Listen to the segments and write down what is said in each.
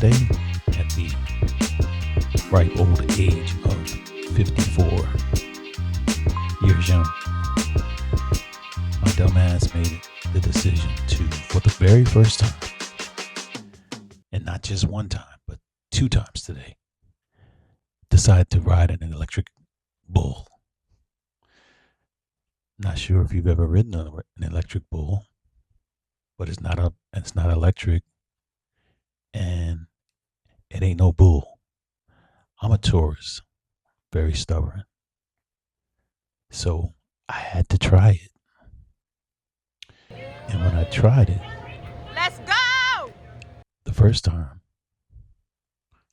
Today, at the ripe old age of 54 years young, my dumb ass made the decision to, for the very first time, and not just one time, but two times today, decide to ride in an electric bull. Not sure if you've ever ridden an electric bull, but it's not electric, and it ain't no bull. I'm a Taurus, very stubborn, so I had to try it. And when I tried it, Let's go! the first time,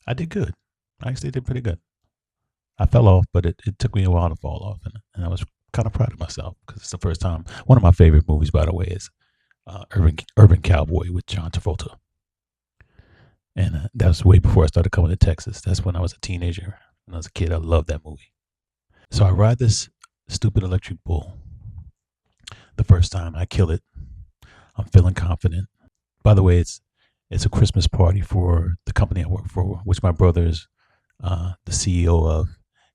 I did good. I actually did pretty good. I fell off, but it took me a while to fall off, and I was kind of proud of myself because it's the first time. One of my favorite movies, by the way, is Urban Cowboy with John Travolta, and that was way before I started coming to Texas. That's when I was a teenager. When I was a kid, I loved that movie. So I ride this stupid electric bull. The first time I kill it, I'm feeling confident. By the way, it's a Christmas party for the company I work for, which my brother is the CEO of.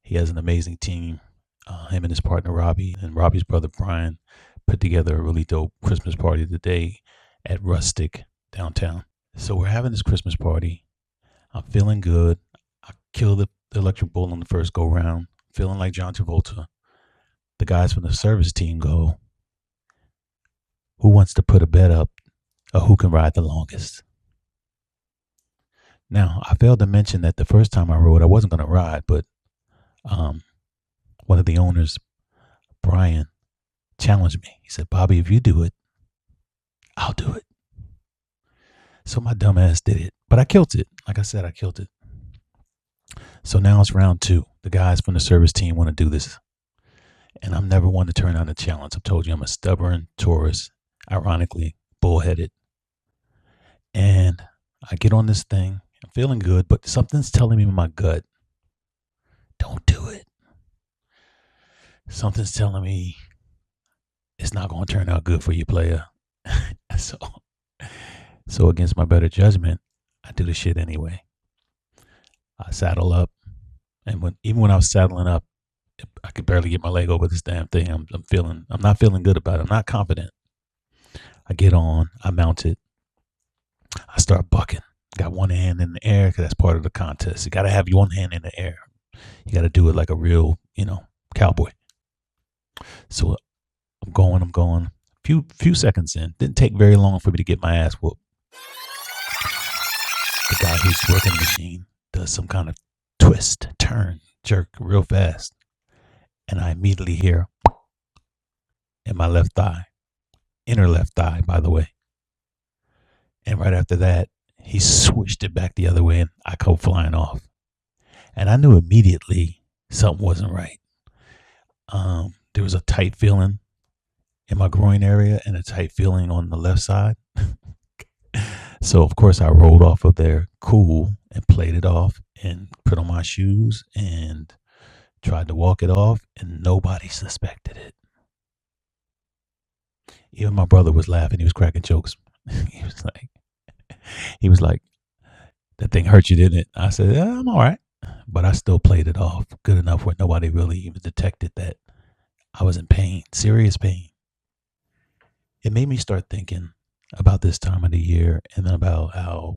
He has an amazing team. Him and his partner Robbie and Robbie's brother Brian put together a really dope Christmas party today at Rustic downtown. So we're having this Christmas party. I'm feeling good. I kill the electric bull on the first go round, feeling like John Travolta. The guys from the service team go, "Who wants to put a bet up of who can ride the longest?" Now, I failed to mention that the first time I rode, I wasn't going to ride, but one of the owners, Brian, challenged me. He said, "Bobby, if you do it, I'll do it." So my dumb ass did it, but I killed it. Like I said, I killed it. So now it's round two. The guys from the service team want to do this, and I'm never one to turn down a challenge. I've told you I'm a stubborn Taurus, ironically, bullheaded. And I get on this thing. I'm feeling good, but something's telling me in my gut, don't do it. Something's telling me it's not going to turn out good for you, player. So against my better judgment, I do the shit anyway. I saddle up, and even when I was saddling up, I could barely get my leg over this damn thing. I'm not feeling good about it. I'm not confident. I get on, I mount it, I start bucking. Got one hand in the air because that's part of the contest. You got to have one hand in the air. You got to do it like a real, cowboy. So I'm going. Few seconds in, didn't take very long for me to get my ass whooped. The guy who's working the machine does some kind of twist, turn, jerk real fast. And I immediately hear in my left thigh, inner left thigh, by the way. And right after that, he swished it back the other way and I go flying off. And I knew immediately something wasn't right. There was a tight feeling in my groin area and a tight feeling on the left side. So, of course, I rolled off of there cool and played it off and put on my shoes and tried to walk it off, and nobody suspected it. Even my brother was laughing. He was cracking jokes. he was like, "That thing hurt you, didn't it?" I said, "Yeah, I'm all right." But I still played it off good enough where nobody really even detected that I was in pain, serious pain. It made me start thinking about this time of the year and about how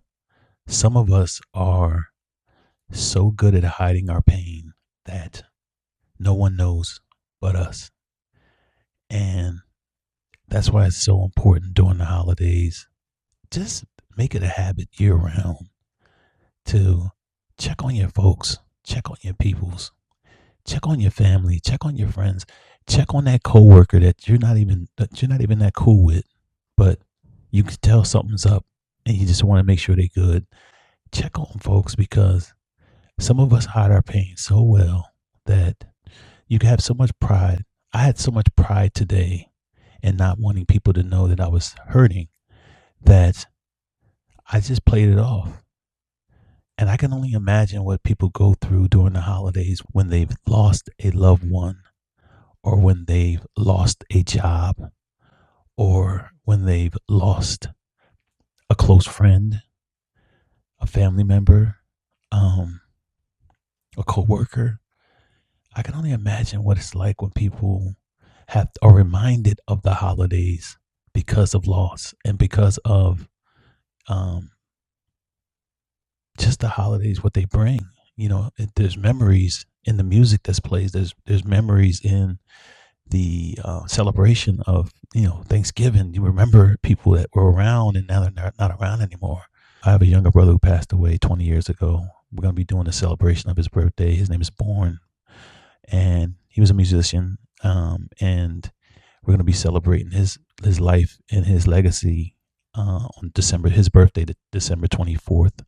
some of us are so good at hiding our pain that no one knows but us. And that's why it's so important during the holidays. Just make it a habit year round to check on your folks, check on your peoples, check on your family, check on your friends, check on that coworker that you're not even that cool with, but you can tell something's up and you just want to make sure they're good. Check on folks because some of us hide our pain so well that you can have so much pride. I had so much pride today in not wanting people to know that I was hurting that I just played it off. And I can only imagine what people go through during the holidays when they've lost a loved one or when they've lost a job or when they've lost a close friend. a family member, um, a coworker. I can only imagine what it's like when people are reminded of the holidays because of loss and because of um, just the holidays, what they bring. There's memories in the music that's plays. There's memories in the celebration of Thanksgiving. You remember people that were around and now they're not around anymore. I have a younger brother who passed away 20 years ago. We're going to be doing a celebration of his birthday. His name is Born, and he was a musician. And we're going to be celebrating his life and his legacy on his birthday, December 24th.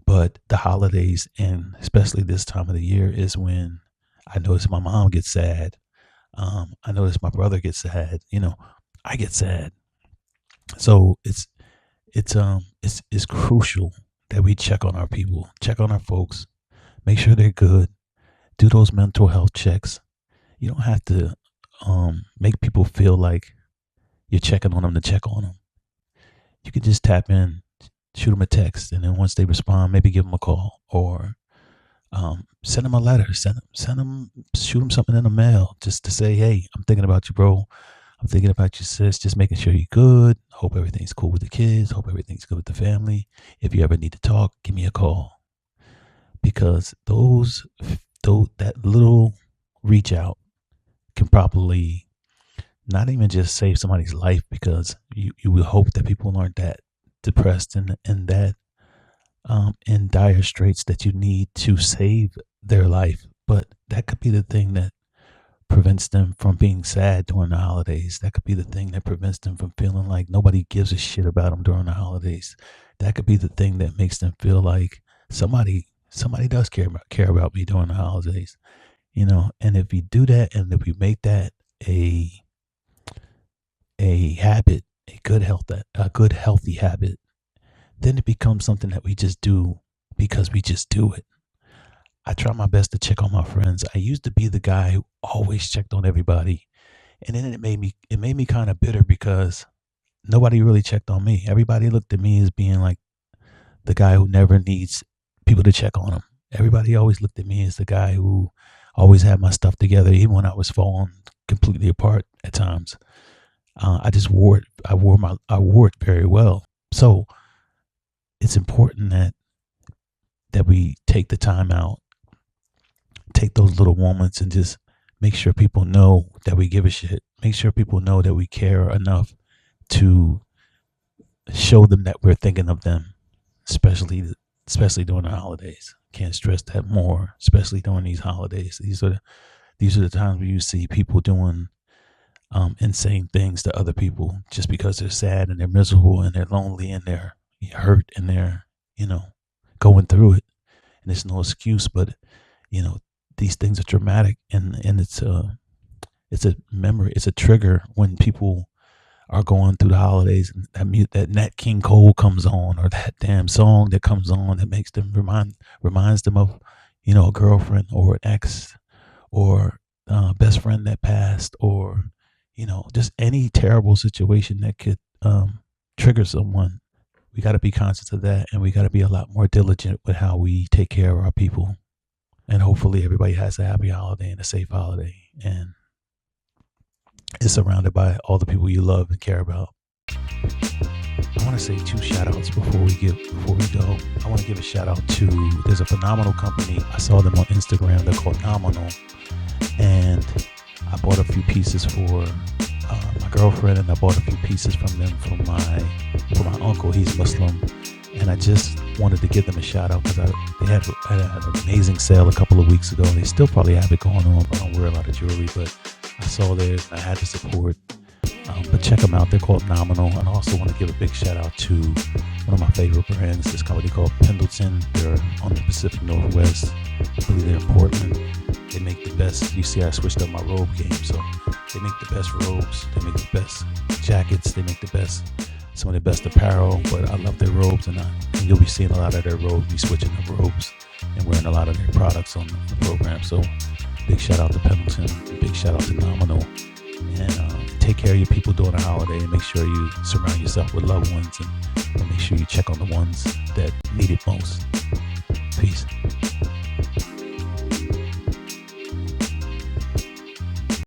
But the holidays, and especially this time of the year, is when I notice my mom gets sad. I notice my brother gets sad. I get sad. So it's crucial that we check on our people, check on our folks, make sure they're good, do those mental health checks. You don't have to make people feel like you're checking on them to check on them. You can just tap in, shoot them a text, and then once they respond, maybe give them a call or send them a letter, shoot them something in the mail just to say, hey, I'm thinking about you, bro. I'm thinking about you, sis. Just making sure you're good. Hope everything's cool with the kids. Hope everything's good with the family. If you ever need to talk, give me a call. Because that little reach out can probably not even just save somebody's life, because you will hope that people aren't that depressed and that in dire straits that you need to save their life. But that could be the thing that prevents them from being sad during the holidays. That could be the thing that prevents them from feeling like nobody gives a shit about them during the holidays. That could be the thing that makes them feel like somebody does care about me during the holidays. And if we do that, and if we make that a habit, a good healthy habit, then it becomes something that we just do because we just do it. I try my best to check on my friends. I used to be the guy who always checked on everybody, and then it made me kind of bitter because nobody really checked on me. Everybody looked at me as being like the guy who never needs people to check on him. Everybody always looked at me as the guy who always had my stuff together, even when I was falling completely apart at times. I just wore it. I wore it very well. So it's important that we take the time out, take those little moments, and just make sure people know that we give a shit. Make sure people know that we care enough to show them that we're thinking of them, especially during the holidays. Can't stress that more, especially during these holidays. These are the times where you see people doing insane things to other people just because they're sad and they're miserable and they're lonely and they're hurt and they're going through it. And there's no excuse, but these things are dramatic, and it's a memory, it's a trigger when people are going through the holidays, and that Nat King Cole comes on, or that damn song that comes on that makes them reminds them of a girlfriend or an ex or best friend that passed, or just any terrible situation that could trigger someone. We got to be conscious of that, and we got to be a lot more diligent with how we take care of our people. And hopefully everybody has a happy holiday and a safe holiday, and is surrounded by all the people you love and care about. I want to say 2 shout outs before we go. I want to give a shout out to, there's a phenomenal company. I saw them on Instagram. They're called Nominal, and I bought a few pieces for my girlfriend, and I bought a few pieces from them for my uncle. He's Muslim, and I just wanted to give them a shout out because they had an amazing sale a couple of weeks ago. They still probably have it going on. I don't wear a lot of jewelry, but I saw theirs and I had to support. But check them out. They're called Nominal. And I also want to give a big shout out to one of my favorite brands, this company called Pendleton. They're on the Pacific Northwest. I believe they're in Portland. They make the best. You see, I switched up my robe game. So they make the best robes. They make the best jackets. They make some of the best apparel. But I love their robes, and you'll be seeing a lot of their robes, be switching up robes and wearing a lot of their products on the program. So big shout out to Pendleton. Big shout out to Nominal. And take care of your people during the holiday, and make sure you surround yourself with loved ones, and make sure you check on the ones that need it most. Peace.